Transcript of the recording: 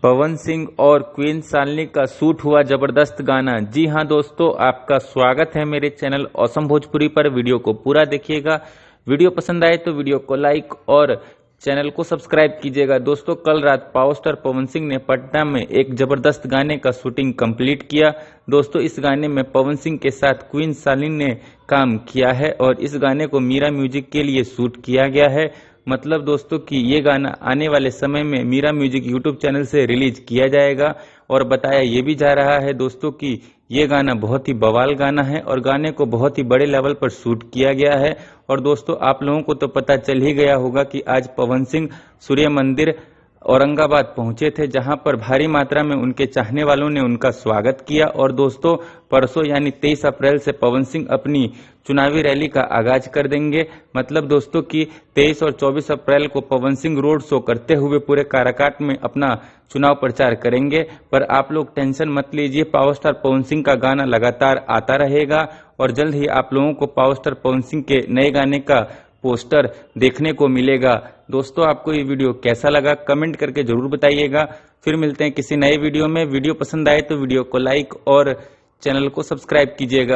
पवन सिंह और क्वीन शालिनी का शूट हुआ जबरदस्त गाना। जी हां दोस्तों, आपका स्वागत है मेरे चैनल ऑसम भोजपुरी पर। वीडियो को पूरा देखिएगा। वीडियो पसंद आए तो वीडियो को लाइक और चैनल को सब्सक्राइब कीजिएगा। दोस्तों, कल रात पावर स्टार पवन सिंह ने पटना में एक जबरदस्त गाने का शूटिंग कंप्लीट किया। दोस्तों, इस गाने में पवन सिंह के साथ क्वीन शालिनी ने काम किया है और इस गाने को मीरा म्यूजिक के लिए शूट किया गया है। मतलब दोस्तों कि ये गाना आने वाले समय में मीरा म्यूजिक यूट्यूब चैनल से रिलीज किया जाएगा। और बताया ये भी जा रहा है दोस्तों कि ये गाना बहुत ही बवाल गाना है और गाने को बहुत ही बड़े लेवल पर शूट किया गया है। और दोस्तों, आप लोगों को तो पता चल ही गया होगा कि आज पवन सिंह सूर्य मंदिर औरंगाबाद पहुंचे थे, जहां पर भारी मात्रा में उनके चाहने वालों ने उनका स्वागत किया। और दोस्तों, परसों यानी 23 अप्रैल से पवन सिंह अपनी चुनावी रैली का आगाज कर देंगे। मतलब दोस्तों कि 23 और 24 अप्रैल को पवन सिंह रोड शो करते हुए पूरे काराकाट में अपना चुनाव प्रचार करेंगे। पर आप लोग टेंशन मत लीजिए, पावर स्टार पवन सिंह का गाना लगातार आता रहेगा और जल्द ही आप लोगों को पावर स्टार पवन सिंह के नए गाने का पोस्टर देखने को मिलेगा। दोस्तों, आपको ये वीडियो कैसा लगा कमेंट करके जरूर बताइएगा। फिर मिलते हैं किसी नए वीडियो में। वीडियो पसंद आए तो वीडियो को लाइक और चैनल को सब्सक्राइब कीजिएगा।